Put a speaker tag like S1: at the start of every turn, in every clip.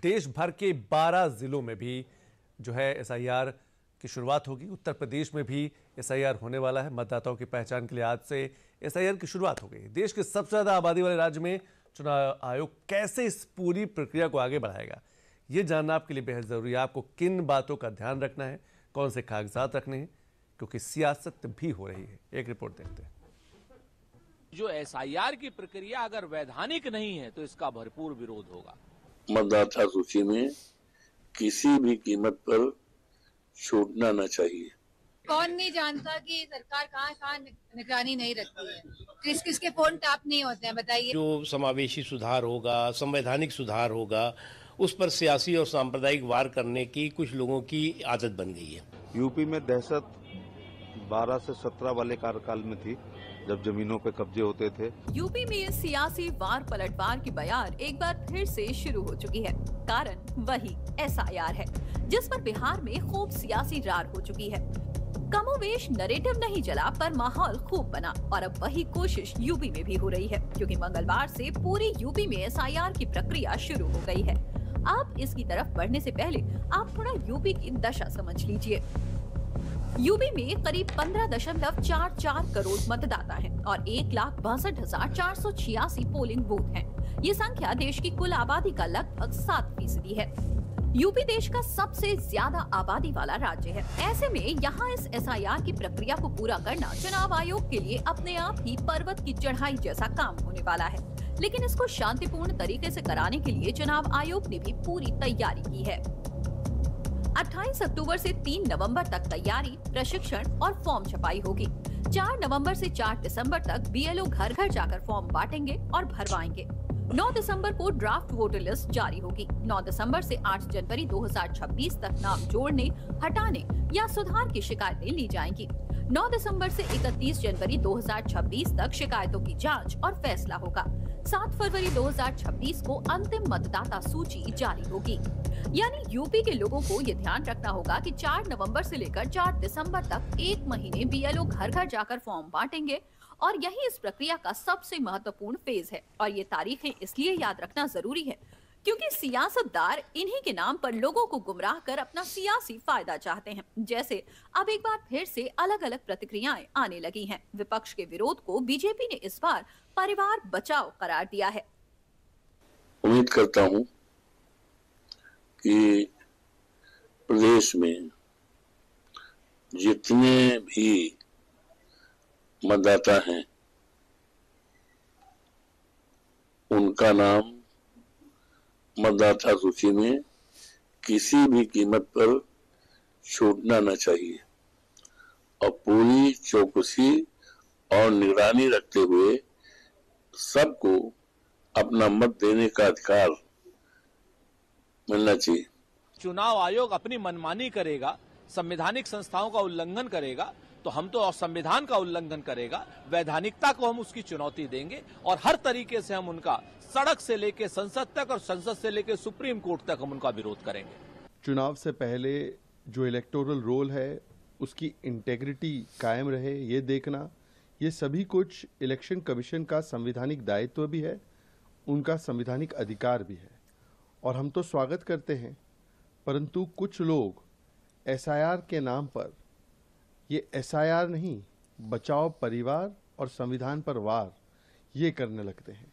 S1: देश भर के 12 जिलों में भी जो है एसआईआर की शुरुआत होगी। उत्तर प्रदेश में भी एसआईआर होने वाला है। मतदाताओं की पहचान के लिए आज से एसआईआर की शुरुआत हो गई। देश के सबसे ज्यादा आबादी वाले राज्य में चुनाव आयोग कैसे इस पूरी प्रक्रिया को आगे बढ़ाएगा, ये जानना आपके लिए बेहद जरूरी है। आपको किन बातों का ध्यान रखना है, कौन से कागजात रखने हैं, क्योंकि सियासत भी हो रही है। एक रिपोर्ट देखते हैं।
S2: जो एसआईआर की प्रक्रिया अगर वैधानिक नहीं है तो इसका भरपूर विरोध होगा।
S3: मतदाता सूची में किसी भी कीमत पर छूटना न चाहिए।
S4: कौन नहीं जानता कि सरकार कहाँ निगरानी नहीं रखती है, किस किस के फोन टैप नहीं होते हैं, बताइए।
S5: जो समावेशी सुधार होगा, संवैधानिक सुधार होगा, उस पर सियासी और सांप्रदायिक वार करने की कुछ लोगों की आदत बन गई है।
S6: यूपी में दहशत 12 से 17 वाले कार्यकाल में थी, जब जमीनों पे कब्जे होते थे।
S7: यूपी में सियासी वार पलटवार की बयार एक बार फिर से शुरू हो चुकी है। कारण वही एसआईआर है, जिस पर बिहार में खूब सियासी रार हो चुकी है। कमोवेश नरेटिव नहीं चला, पर माहौल खूब बना और अब वही कोशिश यूपी में भी हो रही है, क्योंकि मंगलवार से पूरी यूपी में एसआईआर की प्रक्रिया शुरू हो गई है। आप इसकी तरफ बढ़ने से पहले आप थोड़ा यूपी की दशा समझ लीजिए। यूपी में करीब 15.44 करोड़ मतदाता हैं और 1,62,486 पोलिंग बूथ हैं। ये संख्या देश की कुल आबादी का लगभग 7% है। यूपी देश का सबसे ज्यादा आबादी वाला राज्य है। ऐसे में यहाँ इस एसआईआर की प्रक्रिया को पूरा करना चुनाव आयोग के लिए अपने आप ही पर्वत की चढ़ाई जैसा काम होने वाला है। लेकिन इसको शांतिपूर्ण तरीके से कराने के लिए चुनाव आयोग ने भी पूरी तैयारी की है। 28 अक्टूबर से 3 नवंबर तक तैयारी, प्रशिक्षण और फॉर्म छपाई होगी। 4 नवंबर से 4 दिसंबर तक बीएलओ घर घर जाकर फॉर्म बांटेंगे और भरवाएंगे। 9 दिसंबर को ड्राफ्ट वोटर लिस्ट जारी होगी। 9 दिसंबर से 8 जनवरी 2026 तक नाम जोड़ने, हटाने या सुधार की शिकायतें ली जाएंगी। 9 दिसंबर से 31 जनवरी 2026 तक शिकायतों की जांच और फैसला होगा। 7 फरवरी 2026 को अंतिम मतदाता सूची जारी होगी। यानी यूपी के लोगों को ये ध्यान रखना होगा कि 4 नवंबर से लेकर 4 दिसंबर तक 1 महीने बीएलओ घर घर जाकर फॉर्म बांटेंगे और यही इस प्रक्रिया का सबसे महत्वपूर्ण फेज है। और ये तारीखें इसलिए याद रखना जरूरी है क्योंकि सियासतदार इन्हीं के नाम पर लोगों को गुमराह कर अपना सियासी फायदा चाहते हैं। जैसे अब एक बार फिर से अलग अलग प्रतिक्रियाएं आने लगी हैं। विपक्ष के विरोध को बीजेपी ने इस बार परिवार बचाओ करार दिया है।
S3: उम्मीद करता हूं कि प्रदेश में जितने भी मतदाता हैं उनका नाम मतदाता सूची में किसी भी कीमत पर छूटना न चाहिए और पूरी चौकसी और निगरानी रखते हुए सबको अपना मत देने का अधिकार मिलना चाहिए।
S2: चुनाव आयोग अपनी मनमानी करेगा, संवैधानिक संस्थाओं का उल्लंघन करेगा तो हम तो संविधान का उल्लंघन करेगा। वैधानिकता को हम उसकी चुनौती देंगे और हर तरीके से हम उनका सड़क से लेकर संसद तक और संसद से लेकर सुप्रीम कोर्ट तक हम उनका विरोध करेंगे।
S6: चुनाव से पहले जो इलेक्टोरल रोल है उसकी इंटेग्रिटी कायम रहे, ये देखना, ये सभी कुछ इलेक्शन कमीशन का संवैधानिक दायित्व भी है, उनका संवैधानिक अधिकार भी है और हम तो स्वागत करते हैं। परंतु कुछ लोग एसआईआर के नाम पर, ये एसआईआर नहीं, बचाओ परिवार और संविधान पर वार, ये करने लगते हैं।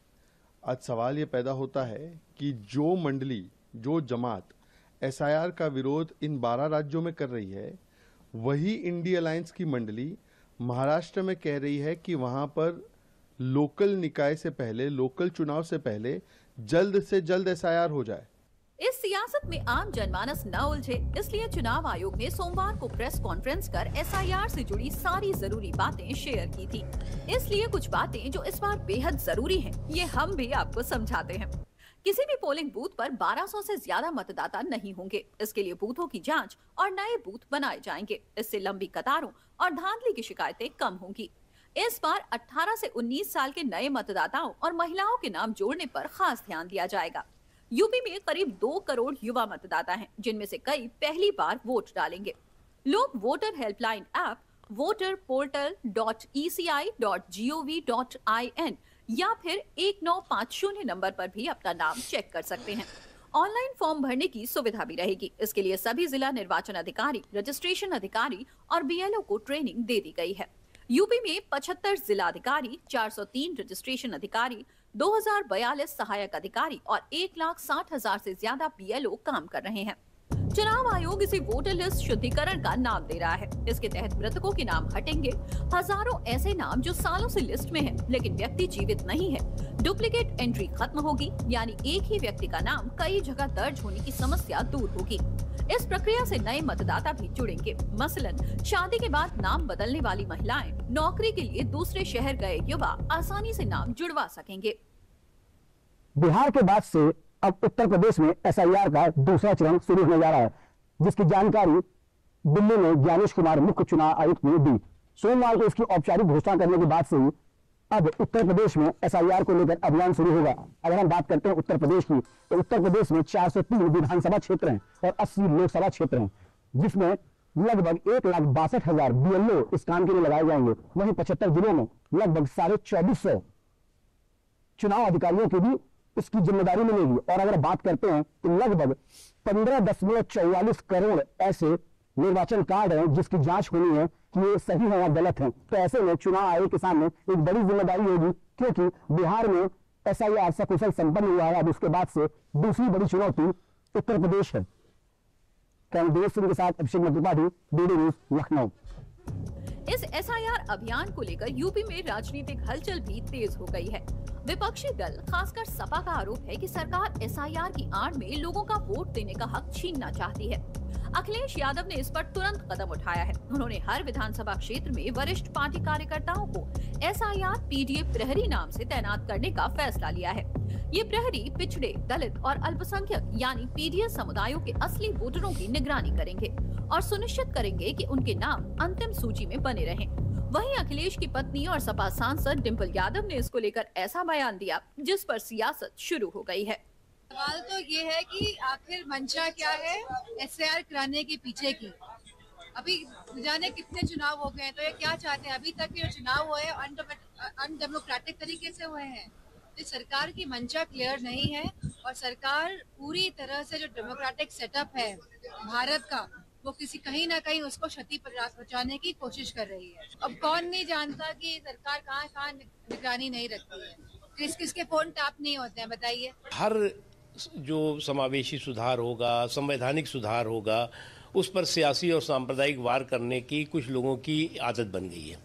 S6: आज सवाल ये पैदा होता है कि जो मंडली, जो जमात एसआईआर का विरोध इन 12 राज्यों में कर रही है, वही इंडी अलायंस की मंडली महाराष्ट्र में कह रही है कि वहां पर लोकल निकाय से पहले, लोकल चुनाव से पहले जल्द से जल्द एसआईआर हो जाए।
S7: इस सियासत में आम जनमानस न उलझे, इसलिए चुनाव आयोग ने सोमवार को प्रेस कॉन्फ्रेंस कर एसआईआर से जुड़ी सारी जरूरी बातें शेयर की थी। इसलिए कुछ बातें जो इस बार बेहद जरूरी हैं, ये हम भी आपको समझाते हैं। किसी भी पोलिंग बूथ पर 1200 से ज्यादा मतदाता नहीं होंगे। इसके लिए बूथों की जांच और नए बूथ बनाए जाएंगे। इससे लंबी कतारों और धांधली की शिकायतें कम होंगी। इस बार 18 से 19 साल के नए मतदाताओं और महिलाओं के नाम जोड़ने पर खास ध्यान दिया जाएगा। यूपी में करीब 2 करोड़ युवा मतदाता हैं, जिनमें से कई पहली बार वोट डालेंगे। लोग वोटर हेल्पलाइन ऐप voterportal.eci.gov.in या फिर 1950 नंबर पर भी अपना नाम चेक कर सकते हैं। ऑनलाइन फॉर्म भरने की सुविधा भी रहेगी। इसके लिए सभी जिला निर्वाचन अधिकारी, रजिस्ट्रेशन अधिकारी और BLO को ट्रेनिंग दे दी गई है। यूपी में 75 जिला अधिकारी, 403 रजिस्ट्रेशन अधिकारी, 2042 सहायक अधिकारी और 1,60,000 से ज्यादा BLO काम कर रहे हैं। चुनाव आयोग इसे वोटर लिस्ट शुद्धिकरण का नाम दे रहा है। इसके तहत मृतकों के नाम हटेंगे। हजारों ऐसे नाम जो सालों से लिस्ट में हैं, लेकिन व्यक्ति जीवित नहीं है। डुप्लीकेट एंट्री खत्म होगी, यानी एक ही व्यक्ति का नाम कई जगह दर्ज होने की समस्या दूर होगी। इस प्रक्रिया से नए मतदाता भी जुड़ेंगे। मसलन शादी के बाद नाम बदलने वाली महिलाएं, नौकरी के लिए दूसरे शहर गए युवा आसानी से नाम जुड़वा सकेंगे।
S8: बिहार के बाद से अब उत्तर प्रदेश में SIR का दूसरा चरण शुरू होने जा रहा है, जिसकी जानकारी दिल्ली में ज्ञानेश कुमार मुख्य चुनाव आयुक्त ने दी। सोमवार को इसकी औपचारिक घोषणा करने के बाद से ही अब उत्तर प्रदेश में SIR को लेकर अभियान शुरू होगा। अगर हम बात करते हैं उत्तर प्रदेश की, तो उत्तर प्रदेश में 403 विधानसभा क्षेत्र हैं और 80 लोकसभा क्षेत्र हैं, जिसमें लगभग 1,62,000 BLO इस काम के लिए लगाए जाएंगे। वहीं 75 जिलों में लगभग 2450 चुनाव अधिकारियों की भी इसकी जिम्मेदारी मिलेगी। और अगर बात करते हैं तो लगभग 15.44 करोड़ ऐसे निर्वाचन कार्ड हैं जिसकी जांच होनी है कि ये सही है या गलत है। तो ऐसे में चुनाव आयोग के सामने एक बड़ी जिम्मेदारी होगी, क्योंकि बिहार में SIR सकुशल संपन्न हुआ है। अब उसके बाद से दूसरी बड़ी चुनौती उत्तर प्रदेश है। देश सिंह के साथ अभिषेक त्रिपाठी, DD न्यूज, लखनऊ।
S7: इस SIR अभियान को लेकर यूपी में राजनीतिक हलचल भी तेज हो गई है। विपक्षी दल, खासकर सपा का आरोप है कि सरकार SIR की आड़ में लोगों का वोट देने का हक छीनना चाहती है। अखिलेश यादव ने इस पर तुरंत कदम उठाया है। उन्होंने हर विधानसभा क्षेत्र में वरिष्ठ पार्टी कार्यकर्ताओं को SIR PDA प्रहरी नाम से तैनात करने का फैसला लिया है। ये प्रहरी पिछड़े, दलित और अल्पसंख्यक यानी PDS समुदायों के असली वोटरों की निगरानी करेंगे और सुनिश्चित करेंगे कि उनके नाम अंतिम सूची में बने रहें। वहीं अखिलेश की पत्नी और सपा सांसद डिंपल यादव ने इसको लेकर ऐसा बयान दिया जिस पर सियासत शुरू हो गई है।
S4: सवाल तो ये है कि आखिर मंशा क्या है SIR कराने के पीछे की। अभी जाने कितने चुनाव हो गए हैं, तो ये क्या चाहते हैं? अभी तक ये चुनाव हुए अनडेमोक्रेटिक तरीके से हुए हैं। तो सरकार की मंशा क्लियर नहीं है और सरकार पूरी तरह से जो डेमोक्रेटिक सेटअप है भारत का, वो कहीं ना कहीं उसको क्षति पहुंचाने की कोशिश कर रही है। अब कौन नहीं जानता कि सरकार कहाँ निगरानी नहीं रखती है, किसके फोन टैप नहीं होते हैं, बताइए।
S5: हर जो समावेशी सुधार होगा, संवैधानिक सुधार होगा, उस पर सियासी और सांप्रदायिक वार करने की कुछ लोगों की आदत बन गई है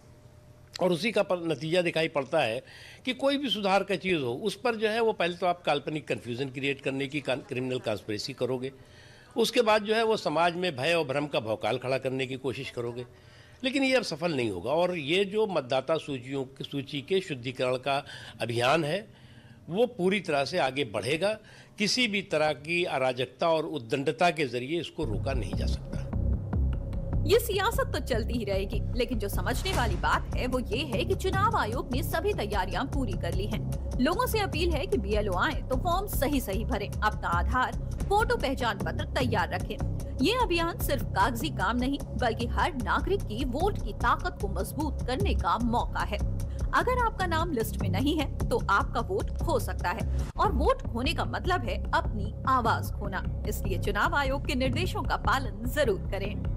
S5: और उसी का नतीजा दिखाई पड़ता है कि कोई भी सुधार का चीज़ हो, उस पर जो है वो पहले तो आप काल्पनिक कन्फ्यूजन क्रिएट करने की क्रिमिनल कॉन्स्पिरेसी करोगे, उसके बाद जो है वो समाज में भय और भ्रम का भौकाल खड़ा करने की कोशिश करोगे, लेकिन ये अब सफल नहीं होगा। और ये जो मतदाता सूची के शुद्धिकरण का अभियान है वो पूरी तरह से आगे बढ़ेगा। किसी भी तरह की अराजकता और उद्दंडता के जरिए इसको रोका नहीं जा सकता।
S7: ये सियासत तो चलती ही रहेगी, लेकिन जो समझने वाली बात है वो ये है कि चुनाव आयोग ने सभी तैयारियां पूरी कर ली हैं। लोगों से अपील है कि BLO आए तो फॉर्म सही भरें, अपना आधार, फोटो पहचान पत्र तैयार रखें। ये अभियान सिर्फ कागजी काम नहीं, बल्कि हर नागरिक की वोट की ताकत को मजबूत करने का मौका है। अगर आपका नाम लिस्ट में नहीं है तो आपका वोट खो सकता है, और वोट खोने का मतलब है अपनी आवाज खोना। इसलिए चुनाव आयोग के निर्देशों का पालन जरूर करें।